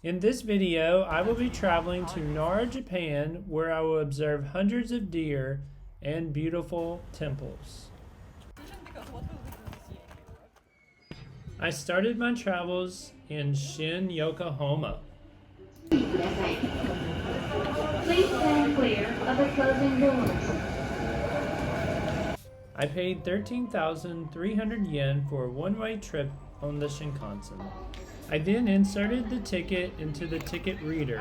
In this video, I will be traveling to Nara, Japan, where I will observe hundreds of deer and beautiful temples. I started my travels in Shin-Yokahoma. Please stand clear of the closing doors. I paid 13,300 yen for a one-way trip on the Shinkansen. I then inserted the ticket into the ticket reader.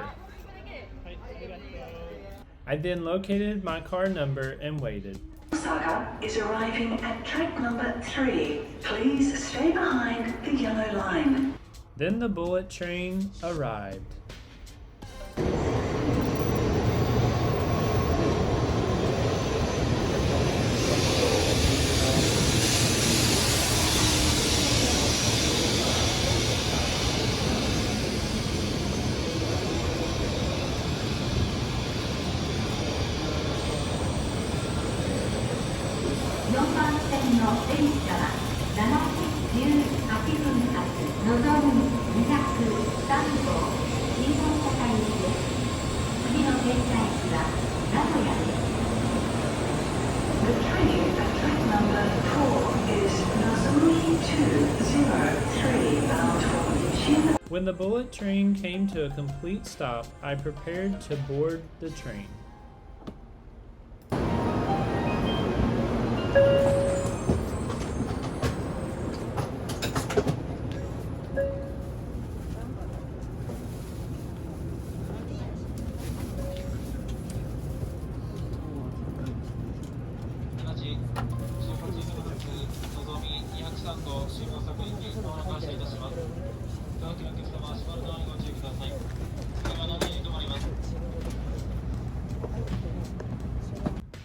I then located my car number and waited. Osaka is arriving at track number 3. Please stay behind the yellow line. Then the bullet train arrived. The train at track number 4 is Nozomi 203 bound for Shin. When the bullet train came to a complete stop, I prepared to board the train.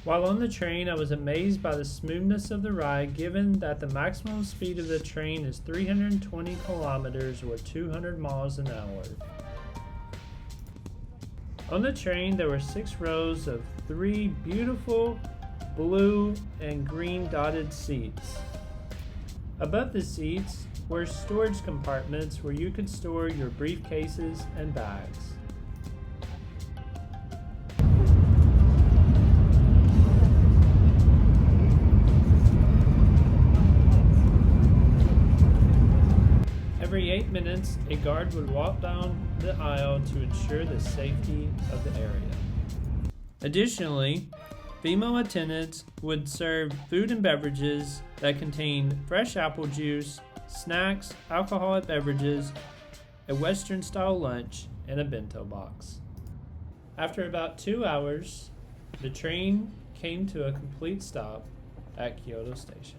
While on the train, I was amazed by the smoothness of the ride, given that the maximum speed of the train is 320 kilometers or 200 miles an hour. On the train, there were 6 rows of 3 beautiful blue and green dotted seats. Above the seats were storage compartments where you could store your briefcases and bags. Every 8 minutes, a guard would walk down the aisle to ensure the safety of the area. Additionally, female attendants would serve food and beverages that contained fresh apple juice, snacks, alcoholic beverages, a Western-style lunch, and a bento box. After about 2 hours, the train came to a complete stop at Kyoto Station.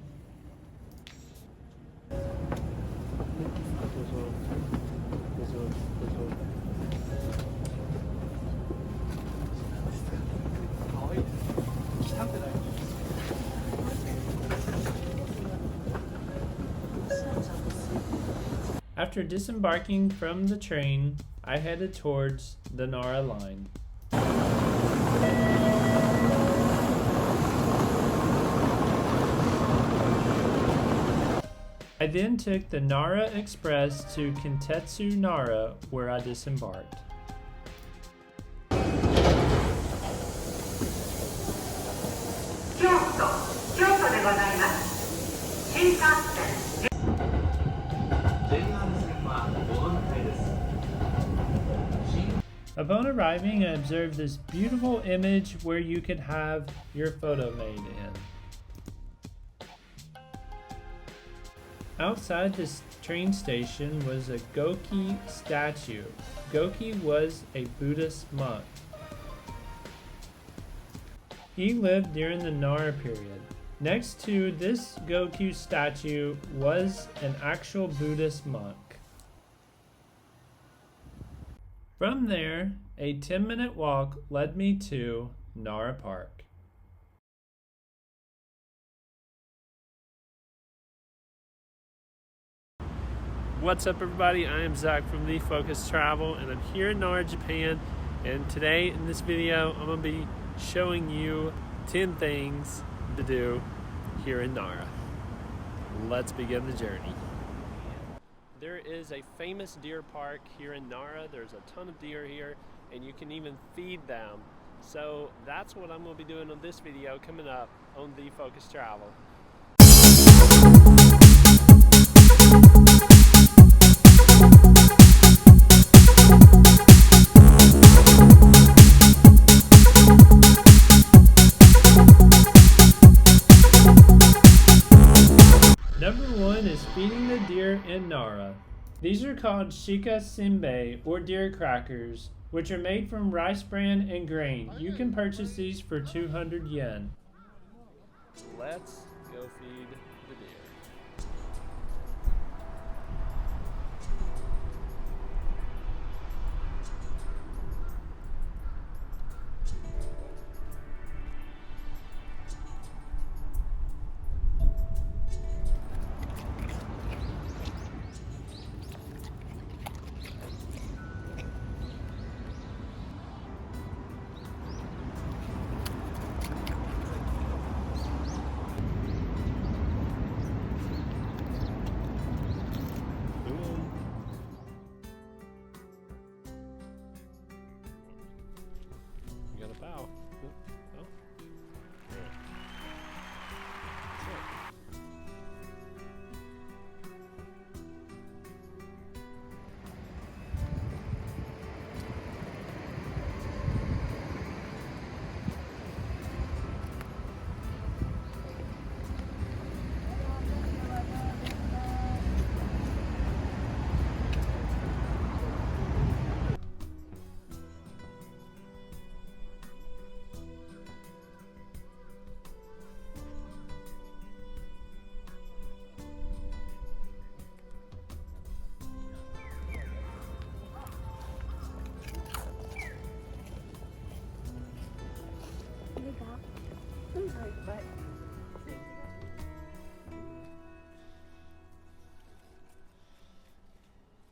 After disembarking from the train, I headed towards the Nara line. I then took the Nara Express to Kintetsu, Nara, where I disembarked. Kyoto でございます。新幹線。Upon arriving, I observed this beautiful image where you could have your photo made in. Outside this train station was a Goki statue. Goki was a Buddhist monk. He lived during the Nara period. Next to this Goku statue was an actual Buddhist monk. From there, a 10-minute walk led me to Nara Park. What's up, everybody? I am Zach from The Focus Travel, and I'm here in Nara, Japan. And today in this video, I'm going to be showing you 10 things to do here in Nara. Let's begin the journey. there is a famous deer park here in Nara. There's a ton of deer here, and you can even feed them. So that's what I'm going to be doing on this video coming up on The Focus Travel. Number 1 is feeding the deer in Nara. These are called shika senbei, or deer crackers, which are made from rice bran and grain. You can purchase these for 200 yen. Let's go feed the deer. You got a bow. Oh. Yeah. That's it.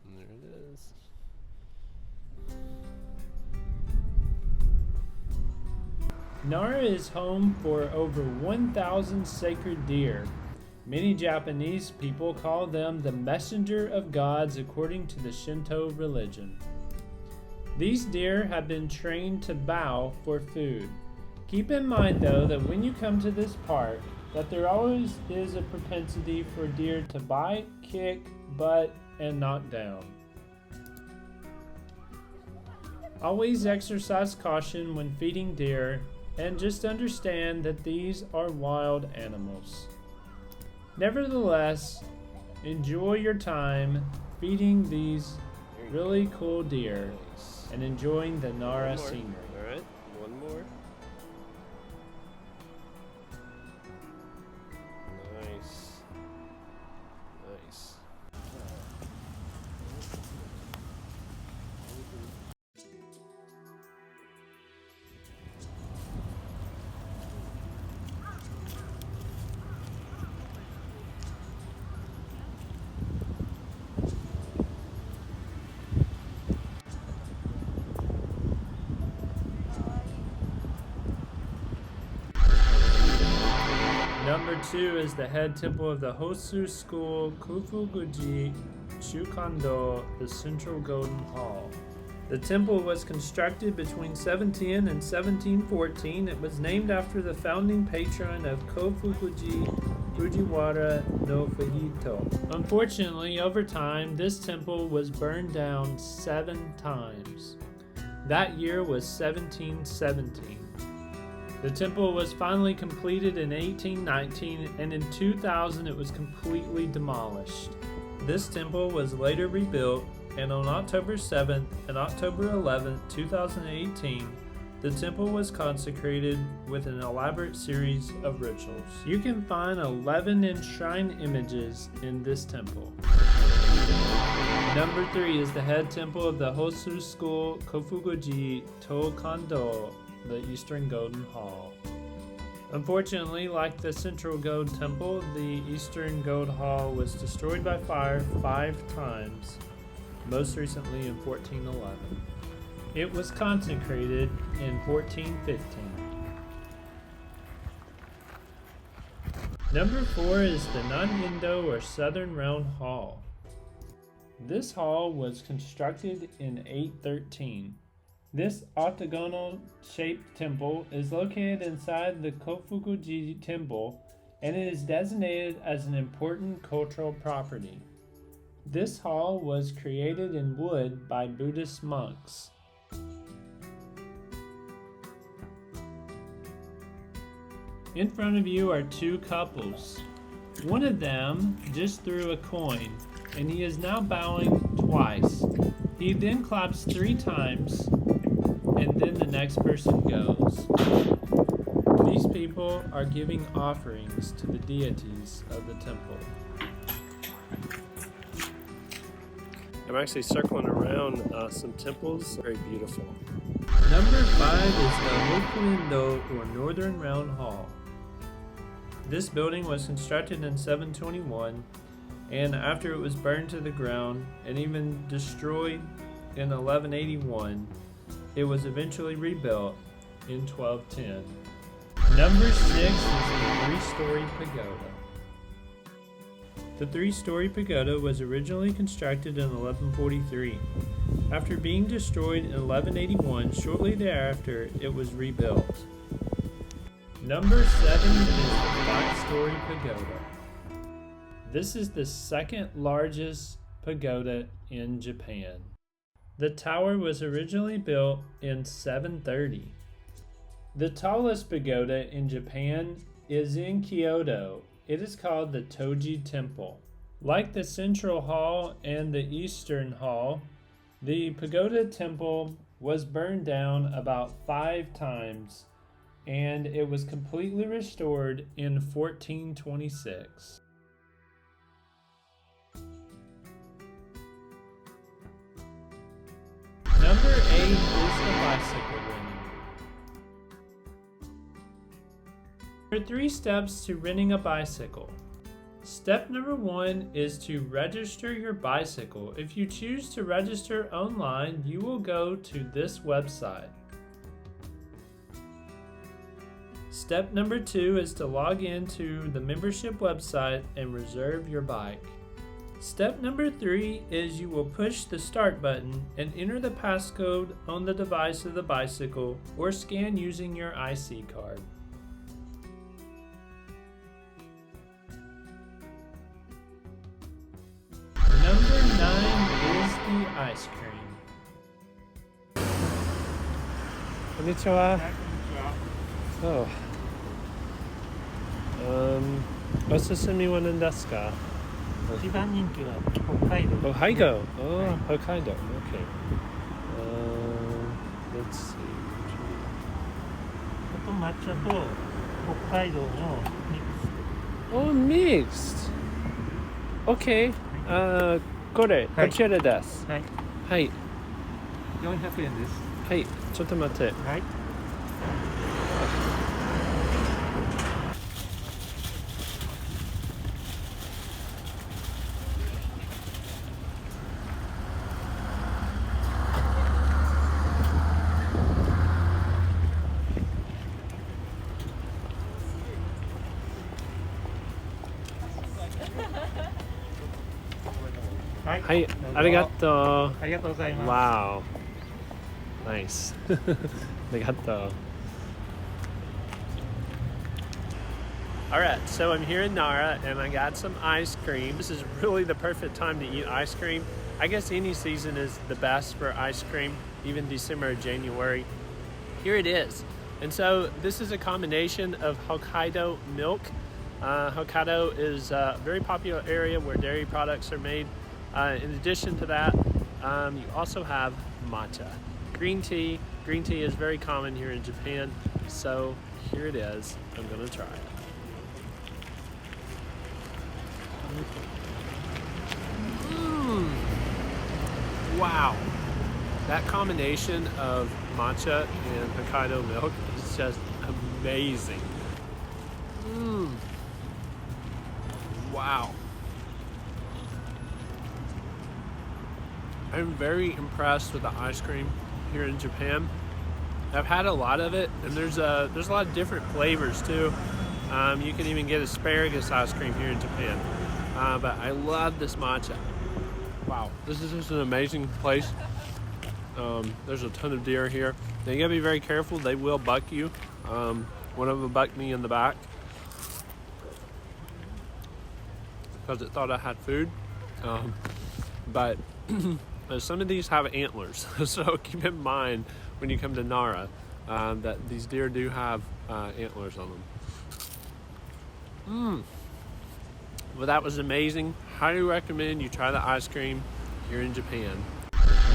And there it is. Nara is home for over 1,000 sacred deer. Many Japanese people call them the messenger of gods according to the Shinto religion. These deer have been trained to bow for food. Keep in mind though that when you come to this park, that there always is a propensity for deer to bite, kick, butt, and knock down. Always exercise caution when feeding deer, and just understand that these are wild animals. Nevertheless, enjoy your time feeding these really cool deer and enjoying the Nara scenery. Alright, one more. Nice. Nice. Number 2 is the head temple of the Hosu School, Kofuguji Shukando, the Central Golden Hall. The temple was constructed between 1710 and 1714. It was named after the founding patron of Kofuguji, Fujiwara no Fujito. Unfortunately, over time, this temple was burned down 7 times. That year was 1717. The temple was finally completed in 1819, and in 2000 it was completely demolished. This temple was later rebuilt, and on October 7th and October 11th, 2018, the temple was consecrated with an elaborate series of rituals. You can find 11 enshrined images in this temple. Number 3 is the head temple of the Hosu School, Kofuguji Tokando, the Eastern Golden Hall. Unfortunately, like the Central Gold Temple, the Eastern Gold Hall was destroyed by fire 5 times, most recently in 1411. It was consecrated in 1415. Number 4 is the Nanindo, or Southern Round Hall. This hall was constructed in 813. This octagonal-shaped temple is located inside the Kofukuji Temple, and it is designated as an important cultural property. This hall was created in wood by Buddhist monks. In front of you are two couples. One of them just threw a coin, and he is now bowing twice. He then claps 3 times, and then the next person goes. These people are giving offerings to the deities of the temple. I'm actually circling around some temples. Very beautiful. Number 5 is the Hokuindo, or Northern Round Hall. This building was constructed in 721, and after it was burned to the ground and even destroyed in 1181, it was eventually rebuilt in 1210. Number 6 is the 3-story pagoda. The 3-story pagoda was originally constructed in 1143. After being destroyed in 1181, shortly thereafter, it was rebuilt. Number 7 is the 5-story pagoda. This is the second largest pagoda in Japan. The tower was originally built in 730. The tallest pagoda in Japan is in Kyoto. It is called the Toji Temple. Like the Central Hall and the Eastern Hall, the pagoda temple was burned down about 5 times, and it was completely restored in 1426. Number 8 is the bicycle renting. There are 3 steps to renting a bicycle. Step number 1 is to register your bicycle. If you choose to register online, you will go to this website. Step number 2 is to log into the membership website and reserve your bike. Step number 3 is you will push the start button and enter the passcode on the device of the bicycle or scan using your IC card. Number 9 is the ice cream. Konnichiwa. Oh. おすすめは何ですか？一番人気は北海道。北海道。Oh, 北海道。Okay. Let's see. あと抹茶と北海道のミックス。 Oh, mixed. Okay. これ、はいこちらです。はい。はい。 400円です。はい。ちょっと待って。はい。はい。はい。ありがとう。ありがとうございます。 Wow. Nice. ありがとう. Alright, so I'm here in Nara and I got some ice cream. This is really the perfect time to eat ice cream. I guess any season is the best for ice cream, even December or January. Here it is. And so this is a combination of Hokkaido milk. Hokkaido is a very popular area where dairy products are made. In addition to that, you also have matcha. Green tea. Green tea is very common here in Japan. So here it is. I'm gonna try it. Wow. That combination of matcha and Hokkaido milk is just amazing. Wow. I'm very impressed with the ice cream here in Japan. I've had a lot of it, and there's a lot of different flavors too. You can even get asparagus ice cream here in Japan. But I love this matcha. Wow, this is just an amazing place. There's a ton of deer here. Now you gotta be very careful. They will buck you. One of them bucked me in the back because it thought I had food. But some of these have antlers, so keep in mind when you come to Nara that these deer do have antlers on them. Well, that was amazing. Highly recommend you try the ice cream here in Japan.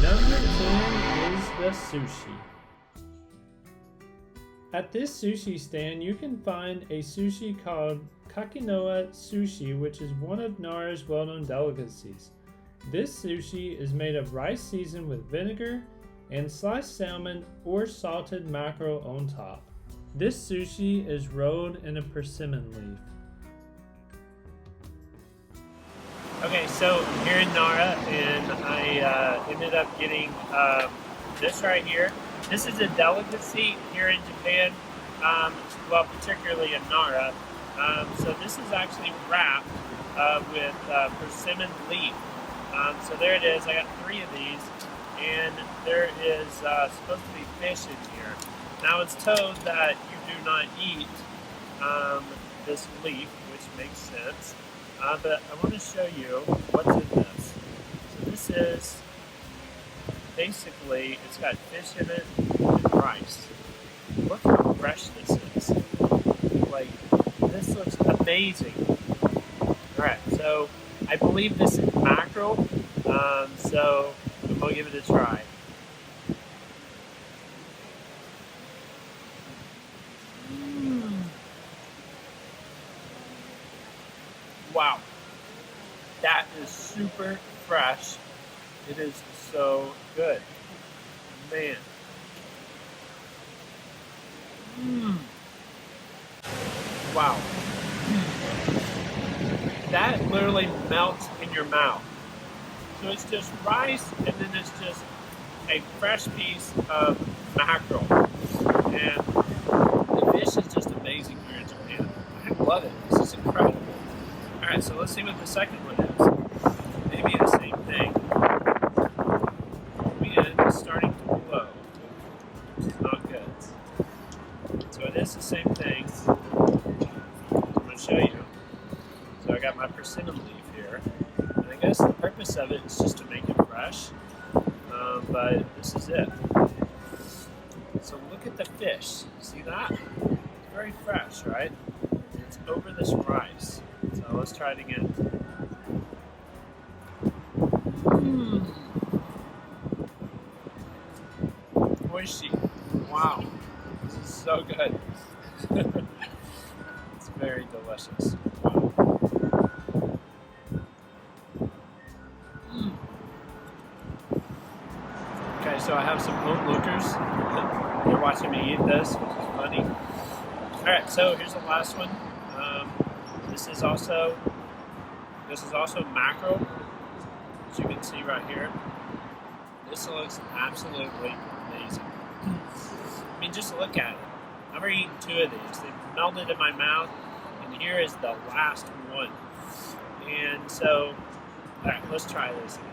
Number 10 is the sushi. At this sushi stand, you can find a sushi called Kakinoa sushi, which is one of Nara's well-known delicacies. This sushi is made of rice seasoned with vinegar and sliced salmon or salted mackerel on top. This sushi is rolled in a persimmon leaf. Okay, so here in Nara, and I ended up getting this right here. This is a delicacy here in Japan, well, particularly in Nara. So this is actually wrapped with persimmon leaf. So there it is. I got 3 of these, and there is supposed to be fish in here. Now it's told that you do not eat this leaf, which makes sense. But I want to show you what's in this. So this is basically, it's got fish in it and rice. Look how fresh this is. Like, this looks amazing. Alright, so I believe this is mackerel, so I'm going to give it a try. Wow, that is super fresh. It is so good, man. Wow, that literally melts in your mouth. So it's just rice, and then it's just a fresh piece of mackerel, and the fish is just amazing here in Japan. I love it. This is incredible. Alright, so let's see what the second one is. Maybe the same thing. Wind is starting to blow, which is not good. So it is the same thing. I'm going to show you. So I got my persimmon leaf here. And I guess the purpose of it is just to make it fresh. But this is it. So look at the fish. See that? It's very fresh, right? It's over this rice. So let's try it again. Oishi. Wow. This is so good. It's very delicious. Wow. Okay, so I have some onlookers. They're watching me eat this, which is funny. Alright, so here's the last one. This is also mackerel, as you can see right here. This looks absolutely amazing. I mean, just look at it. I've already eaten 2 of these. They've melted in my mouth, and here is the last one. And so, all right, let's try this again.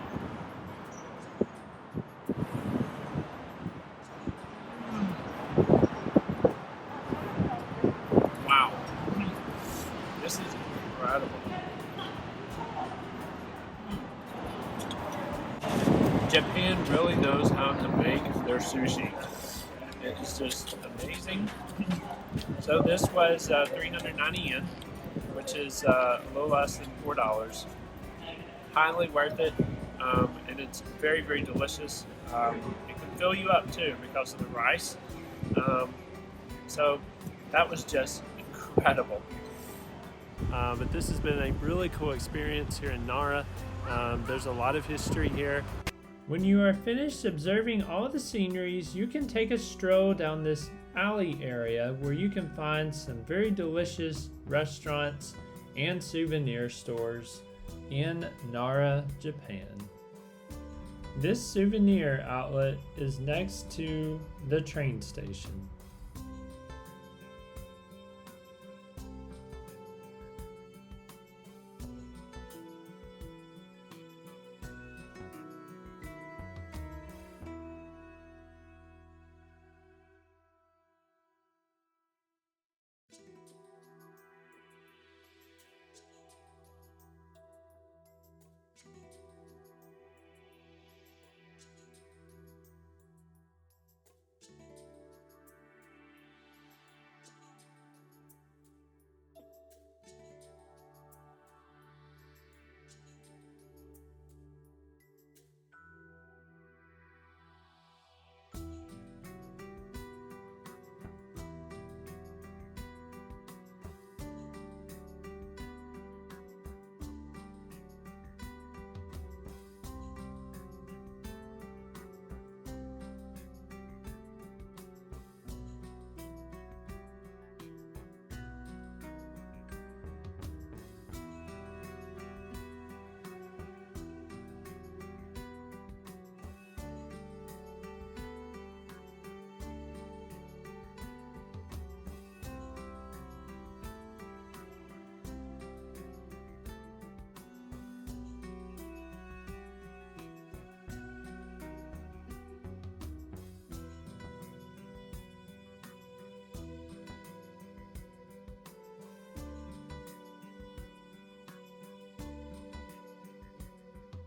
Wow, this is incredible. Japan really knows how to make their sushi. It's just amazing. So this was 390 yen, which is a little less than $4. Highly worth it, and it's very, very delicious. It can fill you up too because of the rice. So that was just incredible. But this has been a really cool experience here in Nara. There's a lot of history here. When you are finished observing all the sceneries, you can take a stroll down this alley area where you can find some very delicious restaurants and souvenir stores in Nara, Japan. This souvenir outlet is next to the train station.